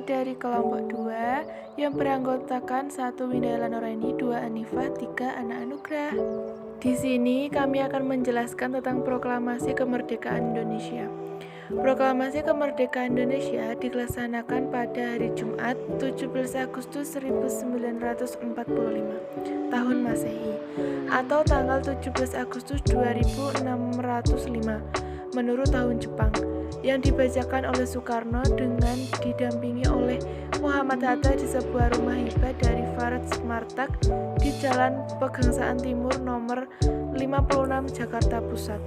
dari kelompok 2 yang beranggotakan 1 Winda Nuraini, 2 Anifah, 3 Ana Anugrah. Di sini kami akan menjelaskan tentang Proklamasi Kemerdekaan Indonesia. Proklamasi Kemerdekaan Indonesia dilaksanakan pada hari Jumat 17 Agustus 1945 tahun Masehi atau tanggal 17 Agustus 2605 menurut tahun Jepang, yang dibacakan oleh Soekarno dengan didampingi oleh Muhammad Hatta di sebuah rumah hibah dari Farad Martak di Jalan Pegangsaan Timur nomor 56 Jakarta Pusat.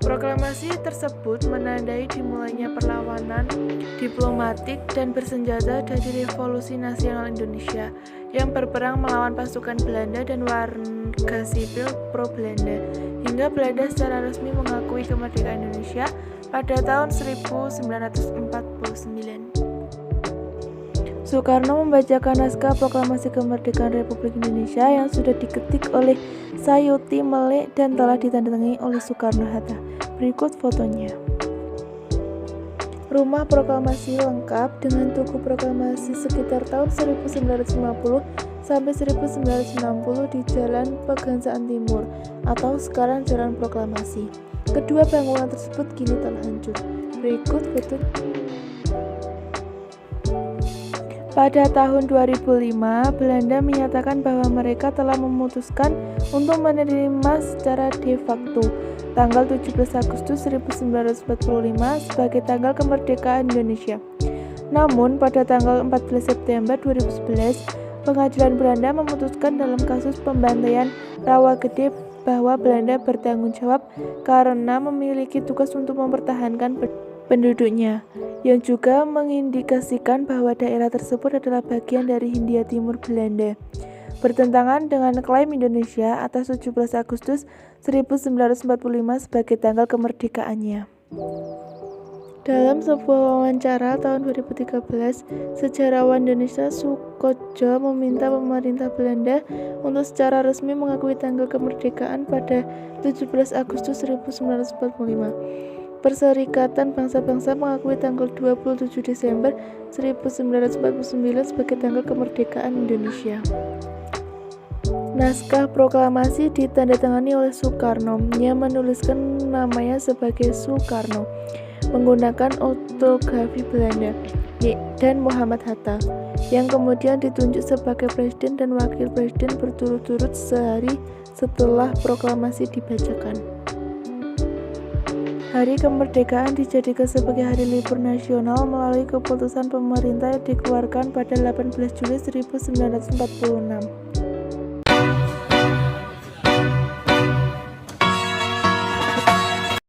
Proklamasi tersebut menandai dimulainya perlawanan diplomatik dan bersenjata dari Revolusi Nasional Indonesia yang berperang melawan pasukan Belanda dan warga sipil pro-Belanda, hingga Belanda secara resmi mengakui kemerdekaan Indonesia pada tahun 1949. Soekarno membacakan naskah Proklamasi Kemerdekaan Republik Indonesia yang sudah diketik oleh Sayuti Melek dan telah ditandatangani oleh Soekarno-Hatta. Berikut fotonya. Rumah proklamasi lengkap dengan tugu proklamasi sekitar tahun 1950 sampai 1960 di Jalan Pegangsaan Timur atau sekarang Jalan Proklamasi. Kedua bangunan tersebut kini telah hancur. Berikut foto. Pada tahun 2005, Belanda menyatakan bahwa mereka telah memutuskan untuk menerima secara de facto tanggal 17 Agustus 1945 sebagai tanggal kemerdekaan Indonesia. Namun, pada tanggal 14 September 2011, pengadilan Belanda memutuskan dalam kasus pembantaian Rawagede bahwa Belanda bertanggung jawab karena memiliki tugas untuk mempertahankan penduduknya, yang juga mengindikasikan bahwa daerah tersebut adalah bagian dari Hindia Timur Belanda, bertentangan dengan klaim Indonesia atas 17 Agustus 1945 sebagai tanggal kemerdekaannya. Dalam sebuah wawancara tahun 2013, sejarawan Indonesia Soekotjo meminta pemerintah Belanda untuk secara resmi mengakui tanggal kemerdekaan pada 17 Agustus 1945. Perserikatan Bangsa-Bangsa mengakui tanggal 27 Desember 1949 sebagai tanggal kemerdekaan Indonesia. Naskah proklamasi ditandatangani oleh Soekarno yang menuliskan namanya sebagai Soekarno menggunakan ortografi Belanda dan Muhammad Hatta yang kemudian ditunjuk sebagai presiden dan wakil presiden berturut-turut sehari setelah proklamasi dibacakan. Hari kemerdekaan dijadikan sebagai hari libur nasional melalui keputusan pemerintah yang dikeluarkan pada 18 Juli 1946.